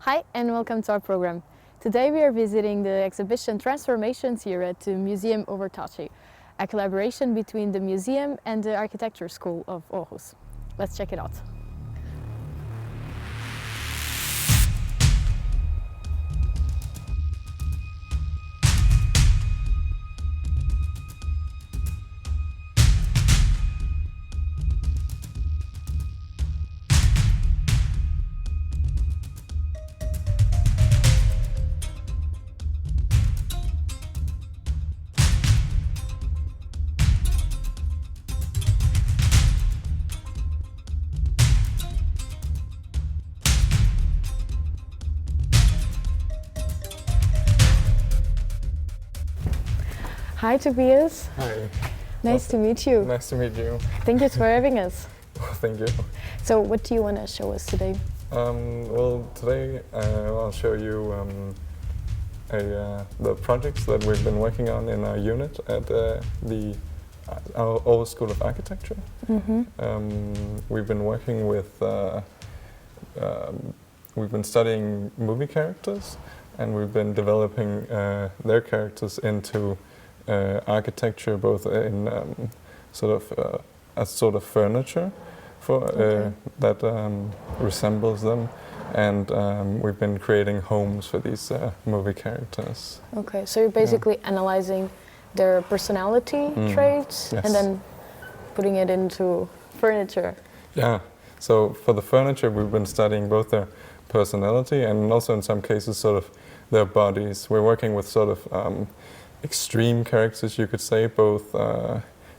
Hi and welcome to our program. Today we are visiting the exhibition Transformations here at the Museum Uge13, a collaboration between the museum and the architecture school of Aarhus. Let's check it out. Hi Tobias. Hi. Nice to meet you. Nice to meet you. Thank you for having us. Thank you. So what do you want to show us today? Well, today I'll show you the projects that we've been working on in our unit at our Aarhus School of Architecture. We've been working with, we've been studying movie characters, and we've been developing their characters into architecture, both in a sort of furniture for that resembles them, and we've been creating homes for these movie characters. Okay, so you're basically analyzing their personality traits and then putting it into furniture. Yeah, so for the furniture we've been studying both their personality and also in some cases sort of their bodies. We're working with sort of extreme characters, you could say, both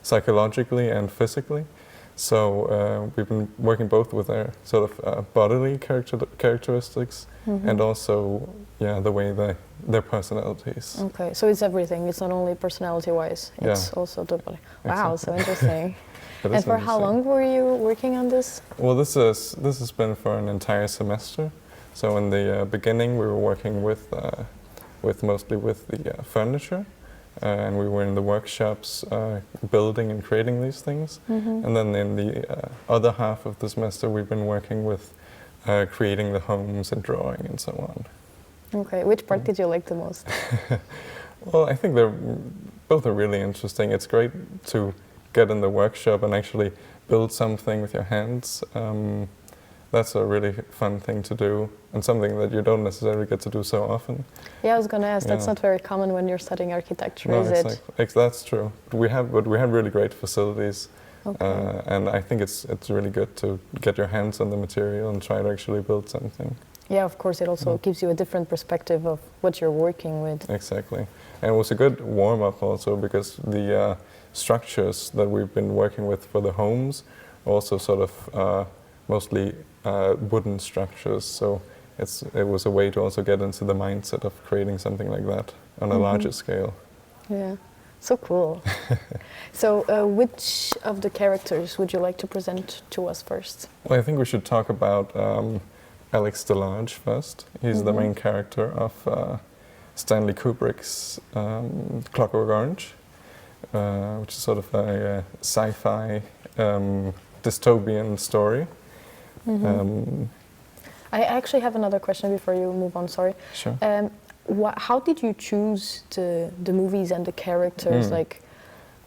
psychologically and physically. So we've been working both with their sort of bodily characteristics and also, the way their personalities. Okay, so it's everything. It's not only personality-wise. It's also the body. Wow, so interesting. And for how long were you working on this? Well, this has been for an entire semester. So in the beginning, we were working with mostly with the furniture, and we were in the workshops building and creating these things. And then in the other half of the semester, we've been working with creating the homes and drawing and so on. Okay, which part did you like the most? Well, I think both are really interesting. It's great to get in the workshop and actually build something with your hands. That's a really fun thing to do, and something that you don't necessarily get to do so often. Yeah, I was going to ask, that's not very common when you're studying architecture, no, is it? That's true. But we have really great facilities, and I think it's really good to get your hands on the material and try to actually build something. Yeah, of course, it also gives you a different perspective of what you're working with. Exactly. And it was a good warm-up also, because the structures that we've been working with for the homes also sort of mostly wooden structures, so it was a way to also get into the mindset of creating something like that on a larger scale. Yeah, so cool. So which of the characters would you like to present to us first? Well, I think we should talk about Alex Del.1 first. He's the main character of Stanley Kubrick's Clockwork Orange, which is sort of a sci-fi dystopian story. I actually have another question before you move on, sorry. Sure. How did you choose the movies and the characters? Like,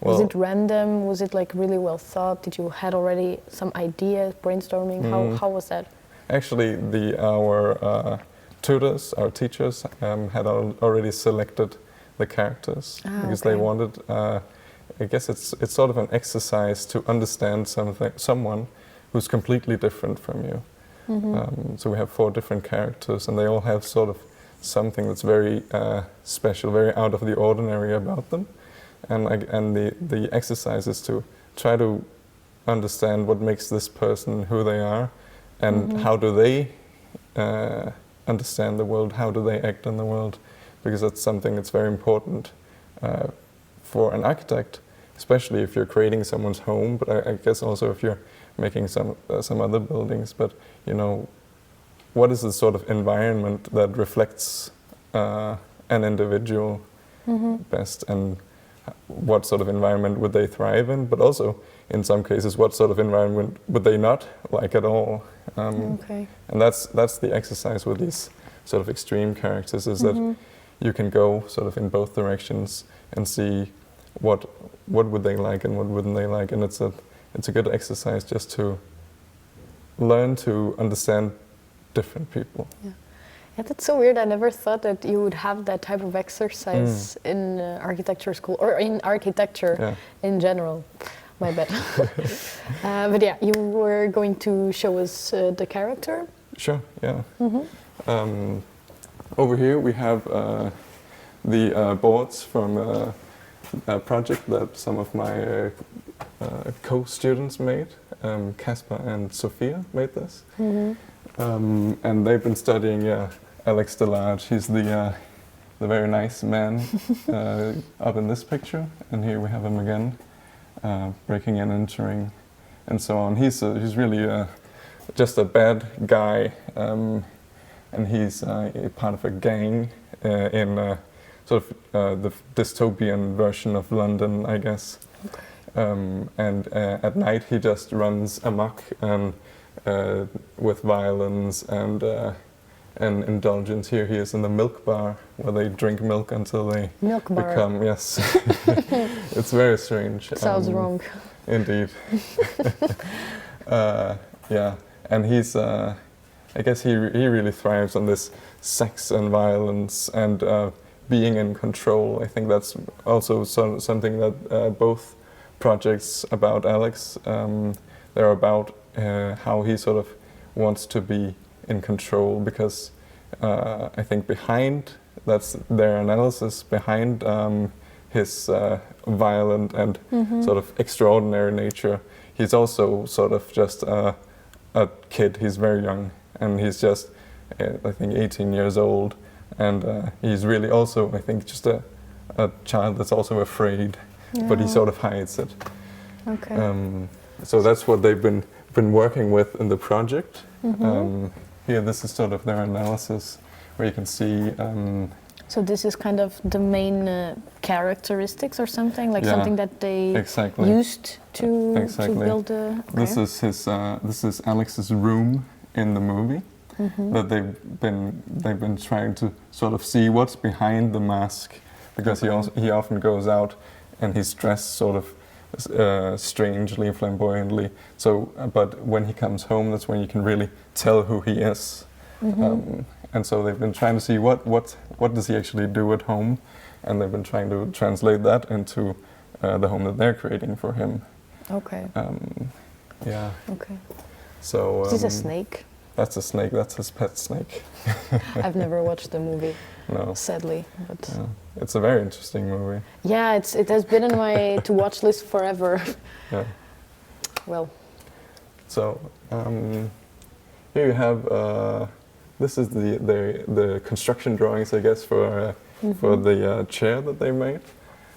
was it random? Was it like really well thought? Did you had already some ideas, brainstorming? How was that? Actually, our tutors, our teachers, had already selected the characters because they wanted. I guess it's sort of an exercise to understand someone who's completely different from you. So we have 4 different characters, and they all have sort of something that's very special, very out of the ordinary about them. And the exercise is to try to understand what makes this person who they are, and how do they understand the world, how do they act in the world, because that's something that's very important for an architect, especially if you're creating someone's home, but I guess also if you're making some other buildings. But what is the sort of environment that reflects an individual best, and what sort of environment would they thrive in, but also in some cases what sort of environment would they not like at all. And that's the exercise with these sort of extreme characters is that you can go sort of in both directions and see what would they like and what wouldn't they like, and it's a good exercise just to learn to understand different people. Yeah. Yeah, that's so weird. I never thought that you would have that type of exercise in architecture school or in architecture in general. My bad. But yeah, you were going to show us the character. Sure. Yeah. Over here we have the boards from a project that some of my co-students made. Casper and Sophia made this. And they've been studying Alex Del.1. He's the very nice man up in this picture, and here we have him again, breaking and entering, and so on. He's really just a bad guy, and he's a part of a gang in sort of the dystopian version of London, I guess. Okay. And at night he just runs amok and with violence and indulgence. Here he is in the milk bar where they drink milk until they become, yes. It's very strange. Sounds wrong. Indeed. Yeah, and he's, I guess he really thrives on this sex and violence and being in control. I think that's also something that both projects about Alex, they're about how he sort of wants to be in control, because I think behind, that's their analysis, behind his violent and sort of extraordinary nature, he's also sort of just a kid. He's very young, and he's just, I think, 18 years old, and he's really also, I think, just a child that's also afraid, but he sort of hides it. Okay. So that's what they've been working with in the project. Here, this is sort of their analysis, where you can see. So this is kind of the main characteristics or something, like something that they used to build. Okay. This is Alex's room in the movie. That they've been trying to sort of see what's behind the mask, because he often goes out and he's dressed sort of strangely, flamboyantly. So, but when he comes home, that's when you can really tell who he is. And so they've been trying to see what does he actually do at home, and they've been trying to translate that into the home that they're creating for him. Okay. Yeah. Okay. So. Is this a snake? That's a snake. That's his pet snake. I've never watched the movie. No. Sadly, but. Yeah. It's a very interesting movie. Yeah, it has been in my to watch list forever. Yeah. Well. So here you have. This is the construction drawings, I guess, for the chair that they made.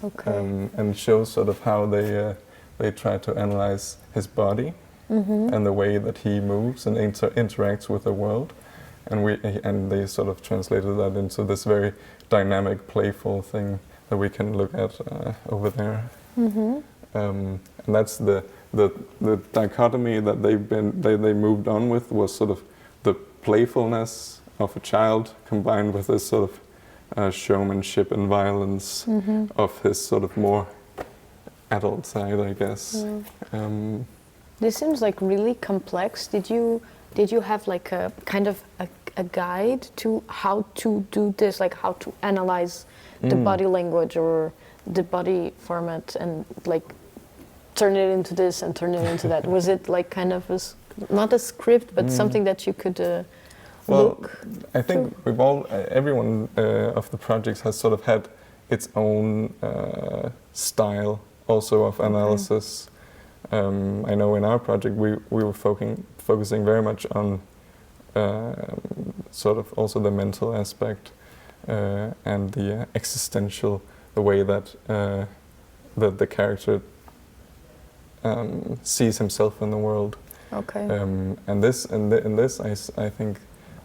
Okay. And it shows sort of how they try to analyze his body and the way that he moves and interacts with the world, and they sort of translated that into this very dynamic, playful thing that we can look at over there. And that's the dichotomy that they moved on with, was sort of the playfulness of a child combined with this sort of showmanship and violence of his sort of more adult side, I guess. This seems like really complex. Did you have like a kind of a guide to how to do this, like how to analyze the body language or the body format and like turn it into this and turn it into that? Was it like kind of not a script, but something that you could look? I think everyone of the projects has sort of had its own style also of analysis. I know in our project we were focusing very much on sort of also the mental aspect and the existential, the way that the character sees himself in the world. Okay. And in this, I think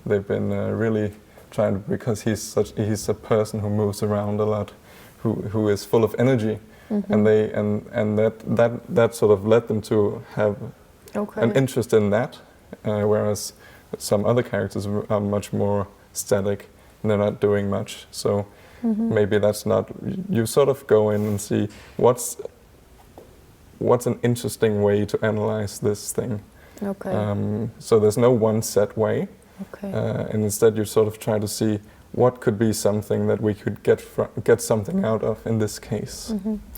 they've been really trying to, because he's a person who moves around a lot, who is full of energy, and that sort of led them to have an interest in that, whereas some other characters are much more static and they're not doing much. So maybe that's not, you sort of go in and see what's an interesting way to analyze this thing. Okay. So there's no one set way. Okay. And instead you sort of try to see what could be something that we could get something out of in this case.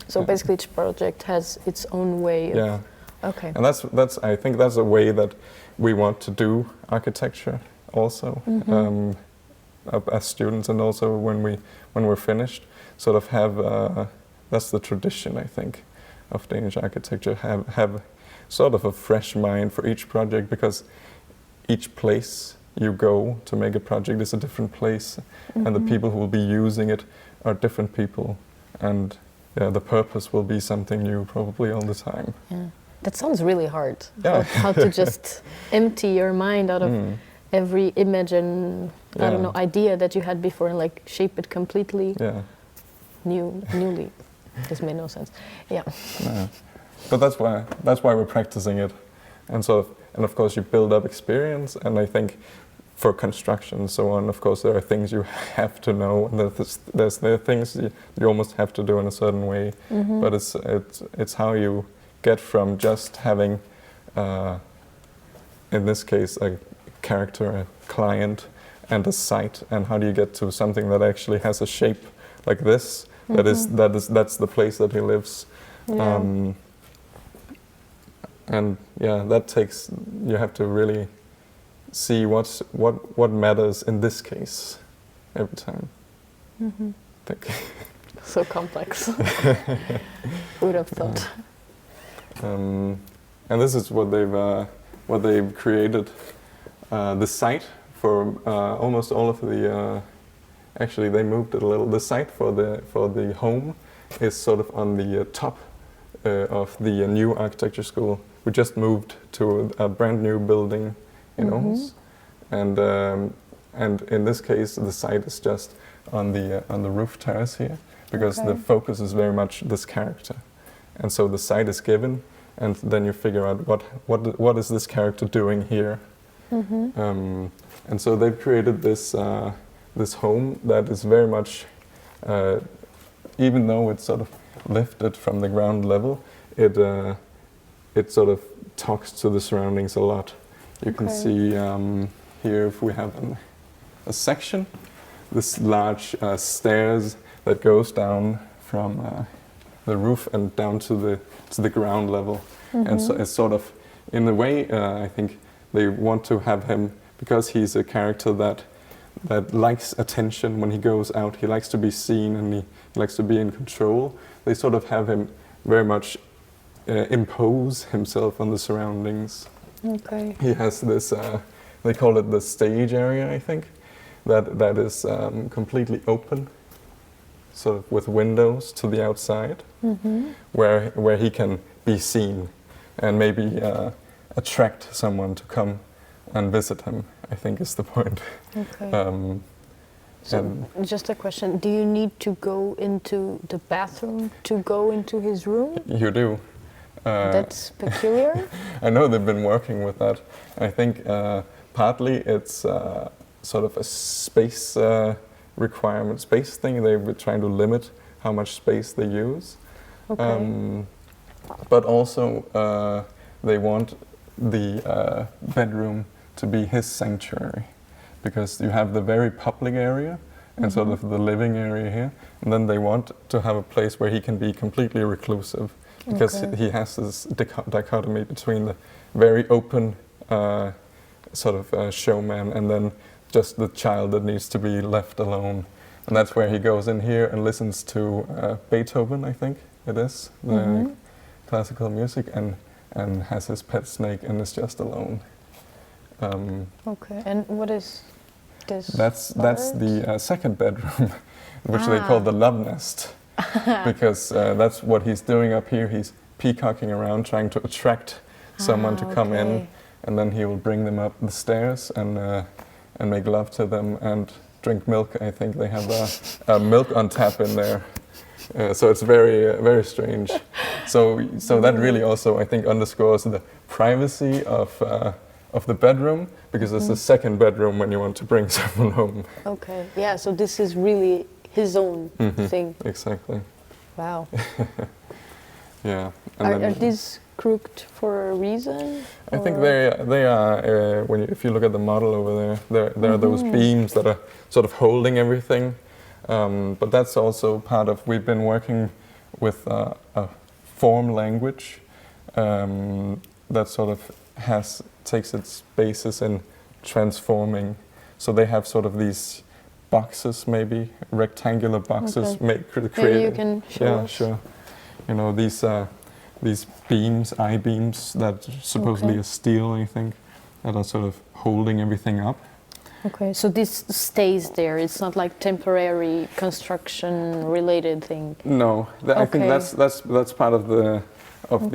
So basically each project has its own way of... Yeah. Okay. And that's I think that's a way that we want to do architecture also as students, and also when we're finished, sort of have that's the tradition, I think, of Danish architecture, have sort of a fresh mind for each project, because each place you go to make a project is a different place, and the people who will be using it are different people, and the purpose will be something new probably all the time. Yeah. That sounds really hard. Yeah. How to just empty your mind out of every image and I don't know, idea that you had before, and like shape it completely newly. This made no sense. Yeah. But that's why we're practicing it, and of course you build up experience, and I think for construction and so on, of course there are things you have to know, and there are things you almost have to do in a certain way. But it's how you get from just having, in this case, a character, a client, and a site, and how do you get to something that actually has a shape like this? That's the place that he lives. Yeah. And that takes, you have to really see what matters in this case every time. So complex. Who would have thought? And this is what they've created. The site for almost all of the. Actually, they moved it a little. The site for the home is sort of on the top of the new architecture school. We just moved to a brand new building in Aarhus, and in this case, the site is just on the roof terrace here, because the focus is very much this character, and so the site is given, and then you figure out what is this character doing here, and so they've created this this home that is very much, even though it's sort of lifted from the ground level, it sort of talks to the surroundings a lot. You can see here, if we have a section, this large stairs that goes down from the roof and down to the ground level. And so it's sort of, in a way, I think they want to have him, because he's a character that likes attention when he goes out. He likes to be seen, and he likes to be in control. They sort of have him very much impose himself on the surroundings. Okay. He has this, they call it the stage area, I think, that is completely open, sort of with windows to the outside, where he can be seen and maybe attract someone to come and visit him, I think is the point. Okay. So just a question, do you need to go into the bathroom to go into his room? You do. That's peculiar? I know they've been working with that. I think partly it's sort of a space requirement, space thing. They were trying to limit how much space they use. Okay. But also they want the bedroom to be his sanctuary, because you have the very public area and sort of the living area here, and then they want to have a place where he can be completely reclusive, because he has this dichotomy between the very open sort of showman and then just the child that needs to be left alone. And that's where he goes in here and listens to Beethoven, I think it is, the classical music, and has his pet snake and is just alone. Okay, and what is this? That's the second bedroom, which they call the love nest, because that's what he's doing up here. He's peacocking around, trying to attract someone to come in, and then he will bring them up the stairs and make love to them and drink milk. I think they have a milk on tap in there, so it's very very strange. So that really also, I think, underscores the privacy of of the bedroom, because it's the second bedroom when you want to bring someone home. Okay. Yeah. So this is really his own thing. Exactly. Wow. Yeah. And Are these crooked for a reason? I think they are. If you look at the model over there are those beams that are sort of holding everything. But that's also part of. We've been working with a form language that sort of takes its basis in transforming. So they have sort of these boxes, maybe rectangular boxes, created. Maybe you can show us. Yeah, sure. You know, these beams, I-beams that supposedly are steel, I think, that are sort of holding everything up. Okay, so this stays there. It's not like temporary construction related thing. No, I think that's part of the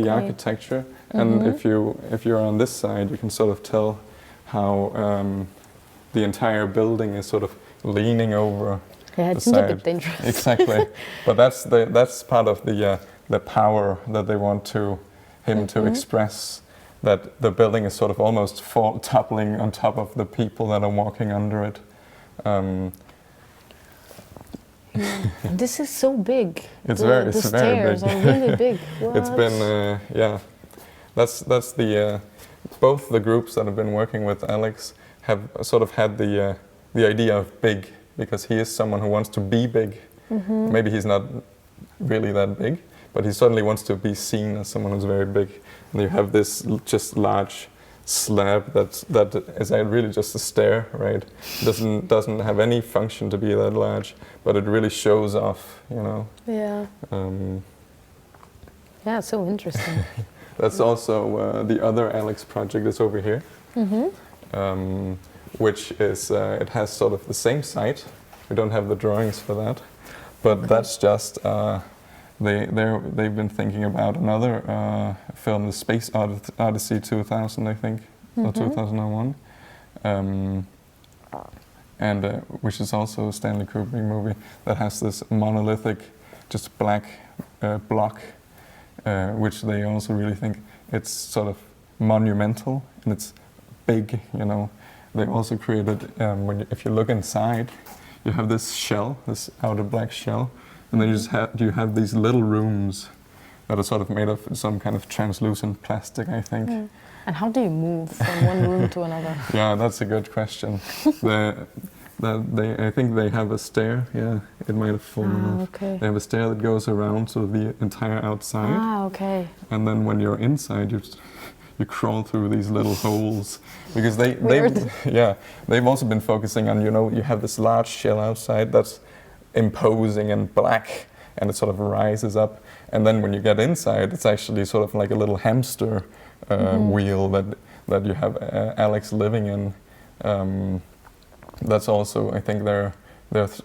architecture. And if you're on this side, you can sort of tell how the entire building is sort of leaning over. Yeah, it's a bit dangerous. Exactly, but that's part of the power that they want him to express. That the building is sort of almost toppling on top of the people that are walking under it. This is so big. It's the very stairs big. are really big. It's been that's the both the groups that have been working with Alex have sort of had the idea of big, because he is someone who wants to be big. Maybe he's not really that big, but he certainly wants to be seen as someone who's very big. And you have this just large slab that is really just a stair, right? Doesn't have any function to be that large, but it really shows off, you know. Yeah. Yeah, so interesting. That's also the other Alex project is over here, which is it has sort of the same site. We don't have the drawings for that, but that's just. They've been thinking about another film, the Space Odyssey 2000, I think, or 2001, and which is also a Stanley Kubrick movie that has this monolithic, just black block, which they also really think it's sort of monumental and it's big. You know, they also created if you look inside, you have this shell, this outer black shell. And then you have these little rooms that are sort of made of some kind of translucent plastic, I think. And how do you move from one room to another? Yeah, that's a good question. I think they have a stair. Yeah, it might have fallen off. Okay. They have a stair that goes around to the entire outside. Okay. And then when you're inside, you crawl through these little holes, because they've also been focusing on, you have this large shell outside that's imposing and black, and it sort of rises up, and then when you get inside, it's actually sort of like a little hamster wheel that you have Alex living in. That's also, I think they're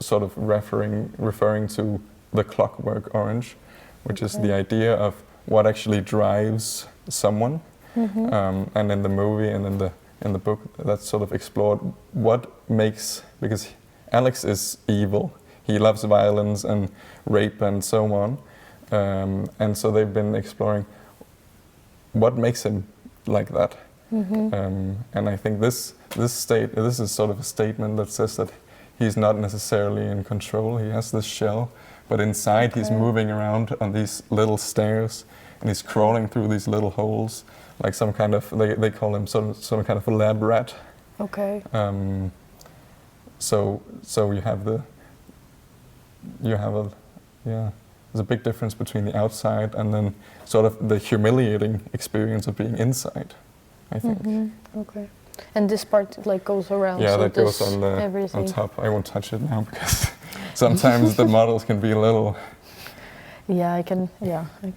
sort of referring to the Clockwork Orange, which is the idea of what actually drives someone. And in the movie and in the book, that's sort of explored what makes, because Alex is evil. He loves violence and rape and so on. And so they've been exploring what makes him like that. And I think this is sort of a statement that says that he's not necessarily in control. He has this shell, but inside he's moving around on these little stairs, and he's crawling through these little holes, like some kind of, they call him some kind of a lab rat. Okay. So there's a big difference between the outside and then sort of the humiliating experience of being inside, I think. Okay. And this part like goes around. Yeah, so that goes on everything. on top. I won't touch it now because sometimes the models can be a little. Yeah, I can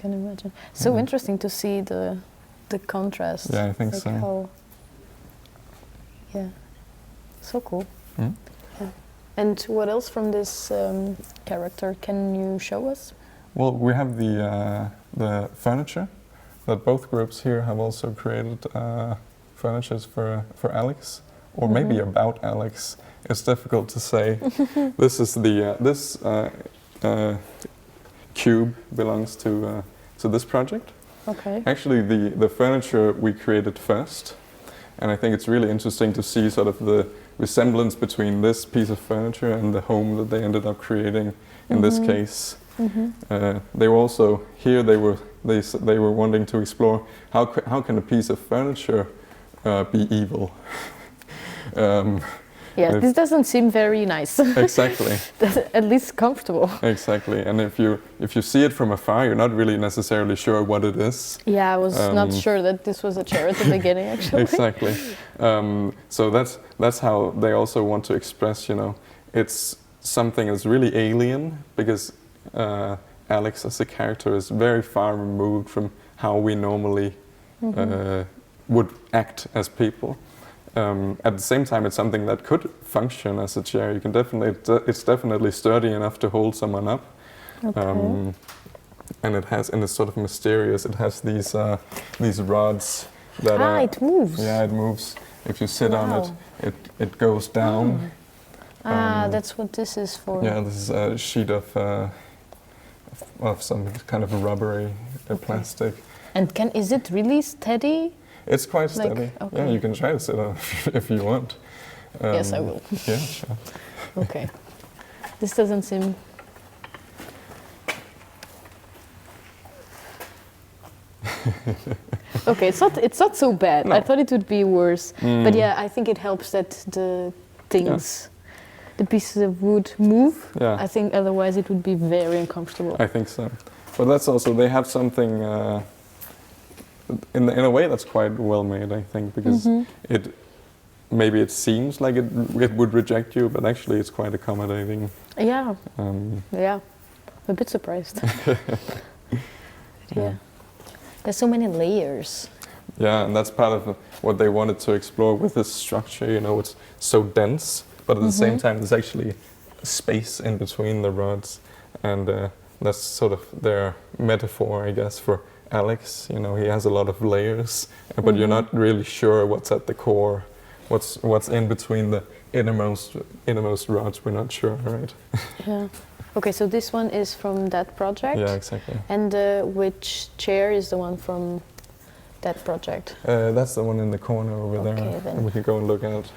imagine. So interesting to see the contrast. Yeah, I think like so. How, yeah, so cool. Mm. Yeah. And what else from this character can you show us? Well, we have the furniture that both groups here have also created. Furnitures for Alex, or maybe about Alex. It's difficult to say. This is this cube belongs to this project. Okay. Actually, the furniture we created first, And I think it's really interesting to see sort of the resemblance between this piece of furniture and the home that they ended up creating in this case. They were also here. They were wanting to explore how can a piece of furniture be evil. Yeah, this doesn't seem very nice. Exactly. At least comfortable. Exactly. And if you see it from afar, you're not really necessarily sure what it is. Yeah, I was not sure that this was a chair at the beginning, actually. Exactly. So that's how they also want to express, it's something that's really alien, because Alex as a character is very far removed from how we normally would act as people. At the same time, it's something that could function as a chair. You can it's definitely sturdy enough to hold someone up. Okay. And it's sort of mysterious. It has these rods that it moves. Yeah, it moves. If you sit on it, it goes down. That's what this is for. Yeah, this is a sheet of some kind of rubbery plastic. And is it really steady? It's quite steady. Okay. Yeah, you can try to sit on it if you want. Yes, I will. Yeah, sure. Okay. This doesn't seem... Okay, it's not so bad. No. I thought it would be worse. But yeah, I think it helps that the things, the pieces of wood move. Yeah. I think otherwise it would be very uncomfortable. I think so. But that's also, they have something, in a way that's quite well made, I think, because maybe it seems like it would reject you, but actually it's quite accommodating. Yeah. Yeah. I'm a bit surprised. Yeah. There's so many layers. Yeah, and that's part of what they wanted to explore with this structure. It's so dense, but at the same time, there's actually space in between the rods, and that's sort of their metaphor, I guess, for Alex. He has a lot of layers, but you're not really sure what's at the core, what's in between the innermost rods. We're not sure, right? Yeah. Okay, so this one is from that project. Yeah, exactly. And which chair is the one from that project? That's the one in the corner over there. Then. We can go and look at.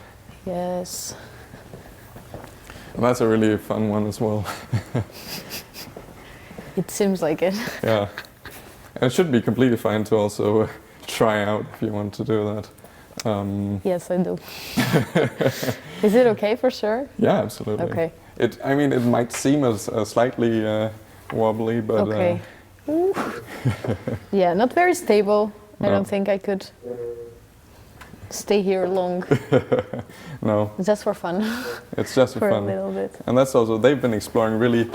Yes. And that's a really fun one as well. It seems like it. Yeah. And it should be completely fine to also try out if you want to do that. Yes, I do. Is it okay for sure? Yeah, absolutely. Okay. It might seem as slightly wobbly, but okay. Yeah, not very stable. No. I don't think I could stay here long. No. It's just for fun. It's just for fun. A little bit. And that's also, they've been exploring really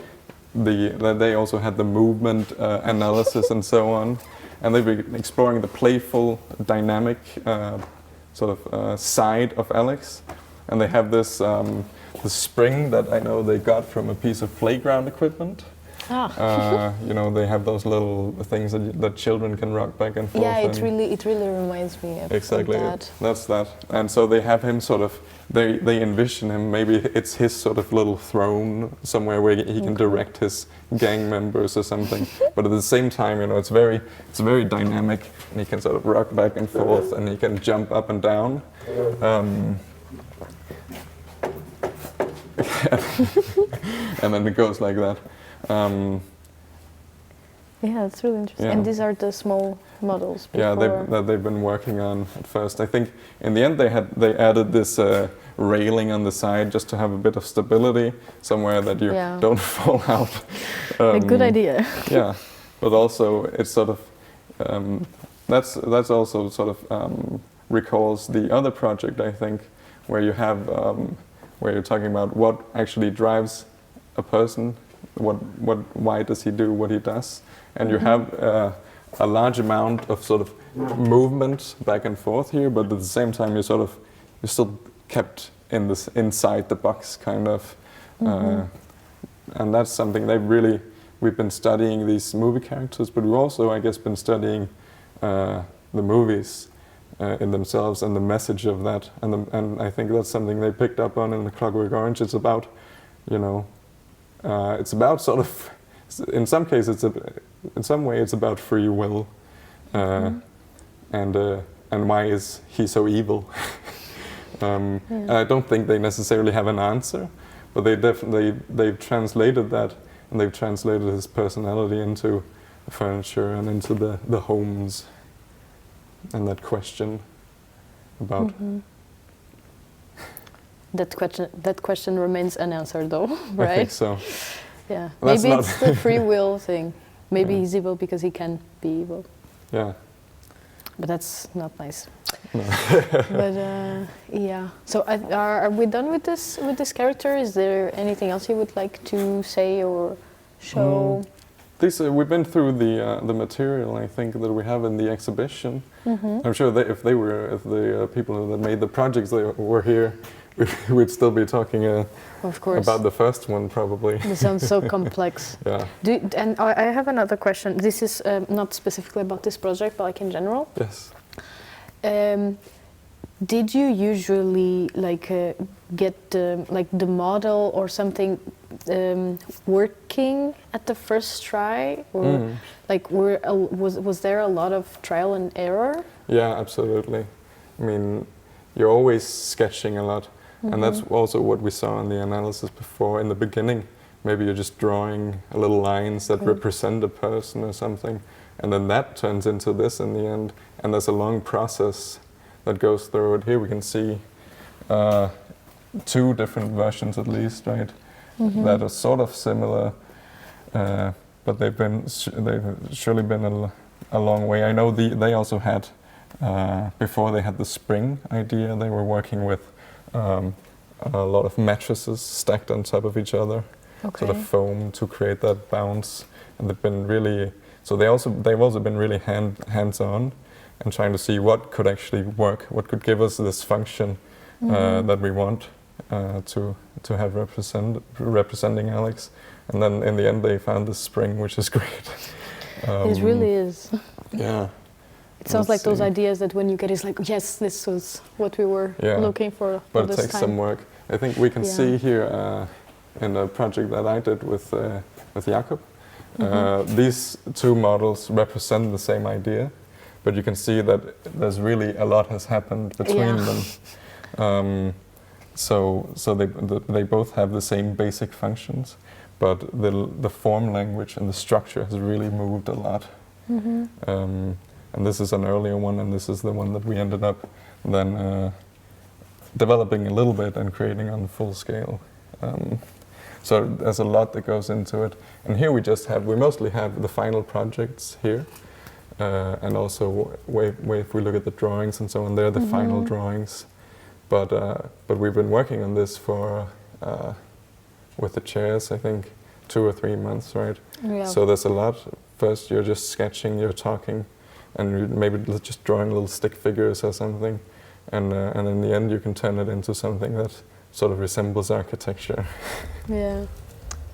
they also had the movement analysis and so on, and they've been exploring the playful, dynamic side of Alex. And they have this the spring that I know they got from a piece of playground equipment. They have those little things that children can rock back and forth. Yeah, it really reminds me of exactly that. That's that. And so they have him they envision him, maybe it's his sort of little throne somewhere where he can direct his gang members or something. But at the same time, it's very dynamic, and he can sort of rock back and forth, and he can jump up and down. And then it goes like that. Yeah, it's really interesting. Yeah. And these are the small models. Yeah, they've been working on at first. I think in the end they added this railing on the side just to have a bit of stability somewhere that you don't fall out. A good idea. Yeah, but also it's sort of that's also sort of recalls the other project, I think, where you have where you're talking about what actually drives a person, why does he do what he does, and you have a large amount of sort of movement back and forth here, but at the same time you're still kept in this inside the box kind of, and that's something we've been studying these movie characters, but we've also, I guess, been studying the movies in themselves and the message of that, and I think that's something they picked up on in The Clockwork Orange. It's about, it's about sort of, in some cases, in some way, it's about free will, and and why is he so evil? And I don't think they necessarily have an answer, but they've translated that, and they've translated his personality into the furniture and into the homes, and that question about. That question remains unanswered, though, right? I think so. Yeah, That's maybe not it's the free will thing. Maybe Yeah. he's evil because he can be evil, Yeah. but that's not nice. No. But yeah. So are we done with this character? Is there anything else you would like to say or show? We've been through the material, I think, that we have in the exhibition. I'm sure that if the people that made the projects were here, we'd still be talking Of course. about the first one, probably. This sounds so complex. Yeah. And I have another question. This is not specifically about this project, but like in general. Yes. Did you usually get the model or something working at the first try, or was there a lot of trial and error? Yeah, absolutely. I mean, you're always sketching a lot, and that's also what we saw in the analysis before. In the beginning, maybe you're just drawing a little lines that represent a person or something, and then that turns into this in the end, and there's a long process that goes through it. Here we can see 2 different versions at least, right? That are sort of similar, but they've surely been a long way. I know they also had, before they had the spring idea, they were working with a lot of mattresses stacked on top of each other, sort of foam to create that bounce, and they've been really. So they've also been really hands-on, and trying to see what could actually work, what could give us this function that we want to have representing Alex. And then in the end they found this spring, which is great. It really is. Yeah. It sounds like those ideas that when you get, it's like, yes, this was what we were looking for But this it takes time. some work. I think we can see here in a project that I did with Jakob, these 2 models represent the same idea, but you can see that there's really a lot has happened between them. So they both have the same basic functions, but the form language and the structure has really moved a lot. And this is an earlier one, and this is the one that we ended up then developing a little bit and creating on full scale. So there's a lot that goes into it. And here we mostly have the final projects here. And also, if we look at the drawings and so on, they're the final drawings. But we've been working on this for, with the chairs, I think, 2 or 3 months, right? Yeah. So there's a lot. First, you're just sketching, you're talking, and you're maybe just drawing little stick figures or something. And in the end, you can turn it into something that sort of resembles architecture. Yeah.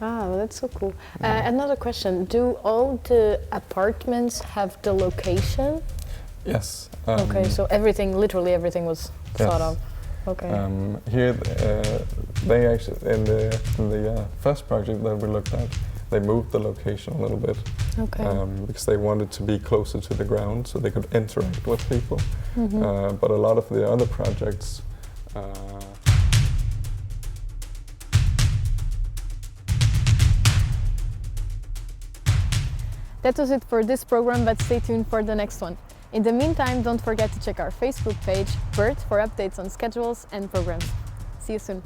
Ah, well, that's so cool. Another question. Do all the apartments have the location? Yes. Okay, so literally everything was thought of. Okay. Here, they actually, in the first project that we looked at, they moved the location a little bit. Okay. Because they wanted to be closer to the ground so they could interact with people. But a lot of the other projects, That was it for this program, but stay tuned for the next one. In the meantime, don't forget to check our Facebook page, BURT, for updates on schedules and programs. See you soon.